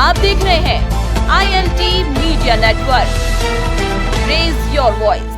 आप देख रहे हैं ILT media network. Raise your voice.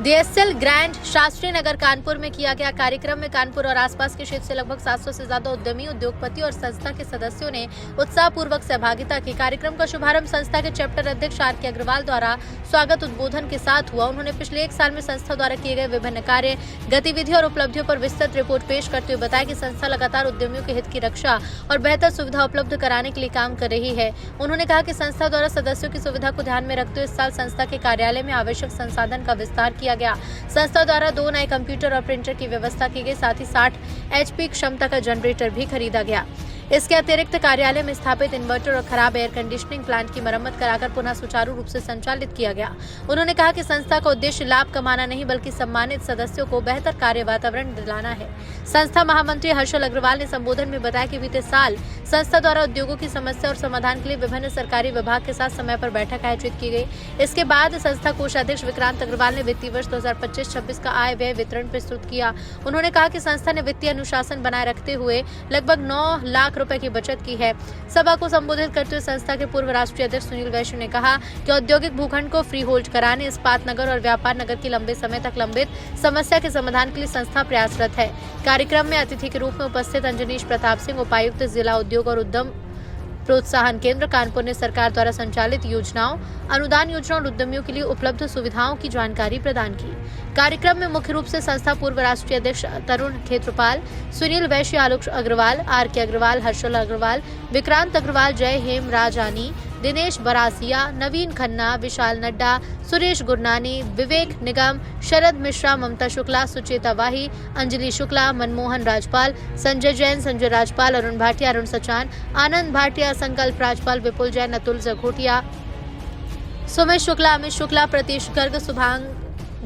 DSL grand Shastri Nagar Kanpur में किया गया कार्यक्रम में कानपुर और आसपास के क्षेत्र से लगभग 700 से ज्यादा उद्यमी, उद्योगपति और संस्था के सदस्यों ने उत्साहपूर्वक सहभागिता की। कार्यक्रम का शुभारंभ संस्था के चैप्टर अध्यक्ष RK अग्रवाल द्वारा स्वागत उद्बोधन के साथ हुआ। उन्होंने पिछले 1 साल में संस्था द्वारा किए गए विभिन्न कार्य, गतिविधियों और उपलब्धियों पर विस्तृत रिपोर्ट पेश करते हुए बताया कि संस्था लगातार उद्यमियों के हित की रक्षा और बेहतर सुविधा उपलब्ध कराने के लिए काम कर रही है। उन्होंने कहा कि संस्था द्वारा सदस्यों की सुविधा को ध्यान में रखते हुए इस साल संस्था के कार्यालय में आवश्यक संसाधन का विस्तार किया गया। संस्था द्वारा 2 नए कंप्यूटर और प्रिंटर की व्यवस्था की गई। साथ ही 60 HP क्षमता का जनरेटर भी खरीदा गया। इसके अतिरिक्त कार्यालय में स्थापित इन्वर्टर और खराब एयर कंडीशनिंग प्लांट की मरम्मत कराकर पुनः सुचारू रूप से संचालित किया गया। उन्होंने कहा कि संस्था का उद्देश्य लाभ कमाना नहीं बल्कि सम्मानित सदस्यों को बेहतर कार्य वातावरण दिलाना है। संस्था महामंत्री हर्षल अग्रवाल ने संबोधन में बताया कि बीते साल संस्था द्वारा उद्योगों की समस्या और समाधान के लिए विभिन्न सरकारी विभाग के साथ समय पर बैठक आयोजित की गई। इसके बाद संस्था कोषाध्यक्ष विक्रांत अग्रवाल ने वित्तीय वर्ष 2025-26 का आय व्यय वितरण प्रस्तुत किया। उन्होंने कहा कि संस्था ने वित्तीय अनुशासन बनाए रखते हुए लगभग 9 लाख रुपए की बचत की है। सभा को संबोधित करते हुए संस्था के पूर्व राष्ट्रीय अध्यक्ष सुनील वैश्य ने कहा कि औद्योगिक भूखंड को फ्री होल्ड कराने, इस्पात नगर और व्यापार नगर की लंबे समय तक लंबित समस्या के समाधान के लिए संस्था प्रयासरत है। कार्यक्रम में अतिथि के रूप में उपस्थित अंजनीश प्रताप सिंह, उपायुक्त जिला उद्योग और उद्यम प्रोत्साहन केंद्र कानपुर ने सरकार द्वारा संचालित योजनाओं, अनुदान योजनाओं और उद्यमियों के लिए उपलब्ध सुविधाओं की जानकारी प्रदान की। कार्यक्रम में मुख्य रूप से संस्था पूर्व राष्ट्रीय अध्यक्ष तरुण खेत्रपाल, सुनील वैश्य, आलोक अग्रवाल, RK अग्रवाल, हर्षल अग्रवाल, विक्रांत अग्रवाल, जय हेम राजानी, दिनेश बरासिया, नवीन खन्ना, विशाल नड्डा, सुरेश गुरनानी, विवेक निगम, शरद मिश्रा, ममता शुक्ला, सुचेता वाही, अंजलि शुक्ला, मनमोहन राजपाल, संजय जैन, संजय राजपाल, अरुण भाटिया, अरुण सचान, आनंद भाटिया, संकल्प राजपाल, विपुल जैन, अतुल जघोटिया, सुमित शुक्ला, अमित शुक्ला, प्रतीश गर्ग, शुभांग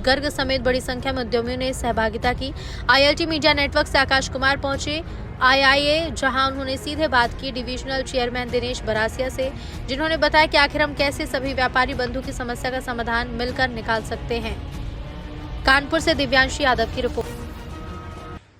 गर्ग समेत बड़ी संख्या में उद्यमियों ने सहभागिता की। ILT मीडिया नेटवर्क से आकाश कुमार पहुंचे IIA, जहां उन्होंने सीधे बात की डिविजनल चेयरमैन दिनेश बरासिया से, जिन्होंने बताया कि आखिर हम कैसे सभी व्यापारी बंधु की समस्या का समाधान मिलकर निकाल सकते हैं। कानपुर से दिव्यांशी यादव की रिपोर्ट।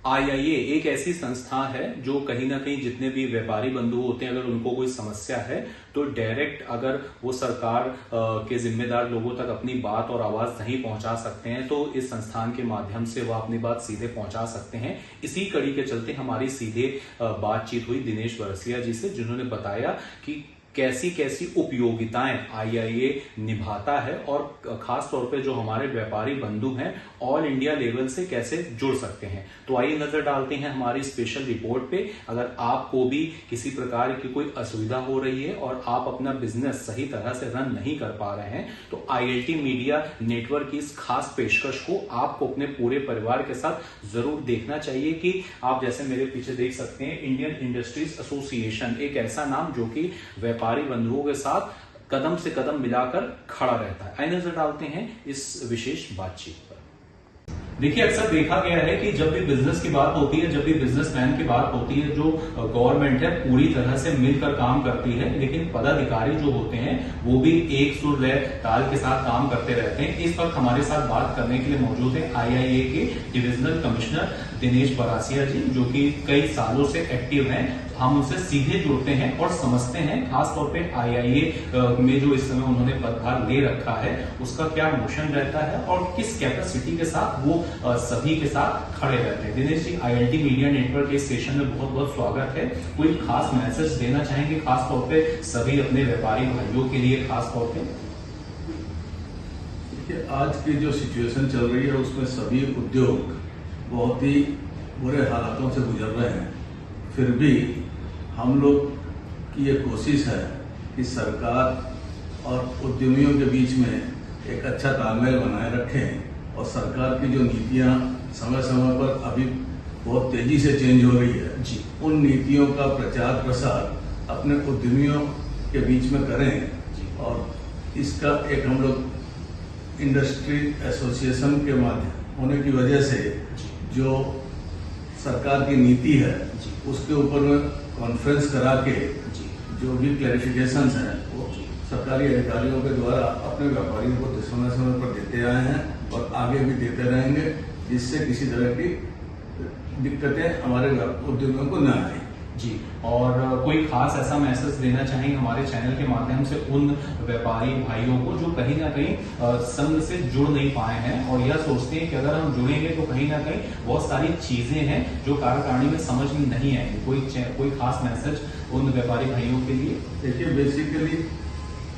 IIA एक ऐसी संस्था है जो कहीं ना कहीं जितने भी व्यापारी बंधु होते हैं, अगर उनको कोई समस्या है तो डायरेक्ट अगर वो सरकार के जिम्मेदार लोगों तक अपनी बात और आवाज नहीं पहुंचा सकते हैं तो इस संस्थान के माध्यम से वो अपनी बात सीधे पहुंचा सकते हैं। इसी कड़ी के चलते हमारी सीधे बातचीत हुई दिनेश बरसिया जी से, जिन्होंने बताया कि कैसी कैसी उपयोगिताएं IIA निभाता है और खास तौर पे जो हमारे व्यापारी बंधु हैं ऑल इंडिया लेवल से कैसे जुड़ सकते हैं। तो आइए नजर डालते हैं हमारी स्पेशल रिपोर्ट पे। अगर आपको भी किसी प्रकार की कोई असुविधा हो रही है और आप अपना बिजनेस सही तरह से रन नहीं कर पा रहे हैं तो ILT मीडिया नेटवर्क की इस खास पेशकश को आपको अपने पूरे परिवार के साथ जरूर देखना चाहिए। कि आप जैसे मेरे पीछे देख सकते हैं, इंडियन इंडस्ट्रीज एसोसिएशन एक ऐसा नाम जो कि व्यापारी बंधुओं के साथ कदम से कदम मिलाकर खड़ा रहता है। आइए नजर डालते हैं इस विशेष बातचीत पर। देखिए, अक्सर देखा गया है कि जब भी बिजनेस की बात होती है, जब भी बिजनेसमैन की बात होती है, जो गवर्नमेंट है पूरी तरह से मिलकर काम करती है, लेकिन पदाधिकारी जो होते हैं वो भी एक सुर लय ताल के साथ काम करते रहते हैं। इस वक्त हमारे साथ बात करने के लिए मौजूद है IIA के डिविजनल कमिश्नर दिनेश बरासिया जी, जो कि कई सालों से एक्टिव हैं। हम उनसे सीधे जुड़ते हैं और समझते हैं खासतौर पे IIA में जो इस समय उन्होंने पदभार ले रखा है उसका क्या मिशन रहता है और किस कैपेसिटी के साथ वो सभी के साथ खड़े रहते हैं। Dinesh ji, ILT media network के सेशन में बहुत बहुत स्वागत है। कोई खास मैसेज देना चाहेंगे खास तौर पे सभी अपने व्यापारी भाइयों के लिए? खास तौर पे आज की जो सिचुएशन चल रही है उसमें सभी उद्योग बहुत ही बुरे हालातों से गुजर रहे हैं। फिर भी हम लोग की ये कोशिश है कि सरकार और उद्यमियों के बीच में एक अच्छा तालमेल बनाए रखें और सरकार की जो नीतियां समय समय पर अभी बहुत तेजी से चेंज हो रही है जी, उन नीतियों का प्रचार प्रसार अपने उद्यमियों के बीच में करें। और इसका एक हम लोग इंडस्ट्री एसोसिएशन के माध्यम होने की वजह से जो सरकार की नीति है उसके ऊपर में कॉन्फ्रेंस करा के जो भी क्लैरिफिकेशंस हैं वो सरकारी अधिकारियों के द्वारा अपने व्यापारियों को समय समय पर देते आए हैं और आगे भी देते रहेंगे, जिससे किसी तरह की दिक्कतें हमारे उद्योगों को न आए। जी, और कोई खास ऐसा मैसेज देना चाहेंगे हमारे चैनल के माध्यम से उन व्यापारी भाइयों को जो कहीं ना कहीं संघ से जुड़ नहीं पाए हैं और यह सोचते हैं कि अगर हम जुड़ेंगे तो कहीं ना कहीं बहुत सारी चीजें हैं जो कार्यकारिणी में समझ में नहीं आएंगी। कोई खास मैसेज उन व्यापारी भाइयों के लिए? देखिए, बेसिकली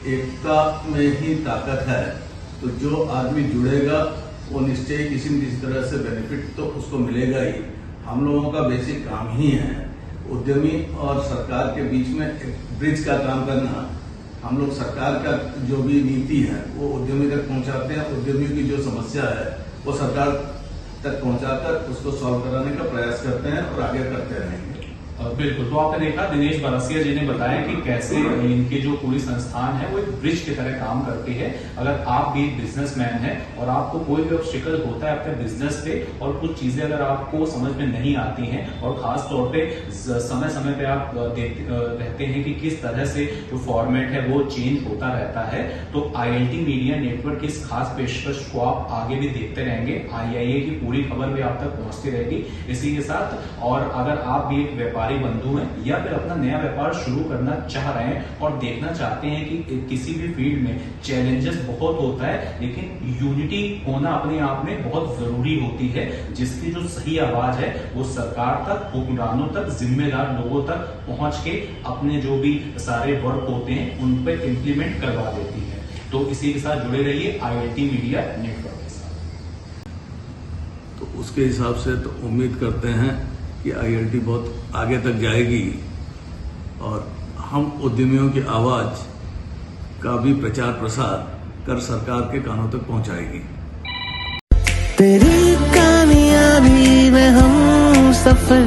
एकता में ही ताकत है। तो जो आदमी जुड़ेगा वो निश्चय किसी न किसी तरह से बेनिफिट तो उसको मिलेगा ही। हम लोगों का बेसिक काम ही है उद्यमी और सरकार के बीच में एक ब्रिज का काम करना। हम लोग सरकार का जो भी नीति है वो उद्यमी तक पहुंचाते हैं, उद्यमियों की जो समस्या है वो सरकार तक पहुंचाकर उसको सॉल्व कराने का प्रयास करते हैं और आगे करते रहेंगे। बिल्कुल। तो आपने देखा दिनेश बरसिया जी ने बताया कि कैसे इनके जो पूरी संस्थान है वो एक ब्रिज की तरह काम करती है। अगर आप भी बिजनेसमैन हैं और आपको कोई भी ऑब्स्टिकल होता है अपने बिजनेस पे और कुछ चीजें अगर आपको समझ में नहीं आती हैं और खास तौर पे समय समय पे आप देखते रहते हैं कि किस तरह से जो फॉर्मेट है वो चेंज होता रहता है, तो ILT मीडिया नेटवर्क की इस खास पेशकश को आप आगे भी देखते रहेंगे। IIA की पूरी खबर भी आप तक पहुंचती रहेगी इसी के साथ। और अगर आप भी एक व्यापारी बंधु हैं या फिर अपना नया व्यापार शुरू करना चाह रहे हैं और देखना चाहते हैं कि किसी भी फील्ड में चैलेंजेस बहुत होता है लेकिन यूनिटी होना अपने आप में बहुत जरूरी होती है, जिसकी जो सही आवाज है वो सरकार तक, हुक्मरानों तक, जिम्मेदार लोगों तक पहुंच के अपने जो भी सारे वर्क होते हैं उन पर इंप्लीमेंट करवा देती है। तो इसी के साथ जुड़े रहिए ILT मीडिया नेटवर्क के साथ। तो उसके हिसाब से तो उम्मीद करते हैं कि ILT बहुत आगे तक जाएगी और हम उद्यमियों की आवाज का भी प्रचार प्रसार कर सरकार के कानों तक पहुंचाएगी। तेरी कामयाबी में हम सफर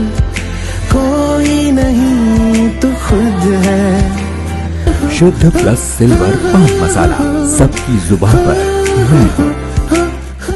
कोई नहीं तू खुद है। शुद्ध प्लस सिल्वर पान मसाला सबकी जुबान पर।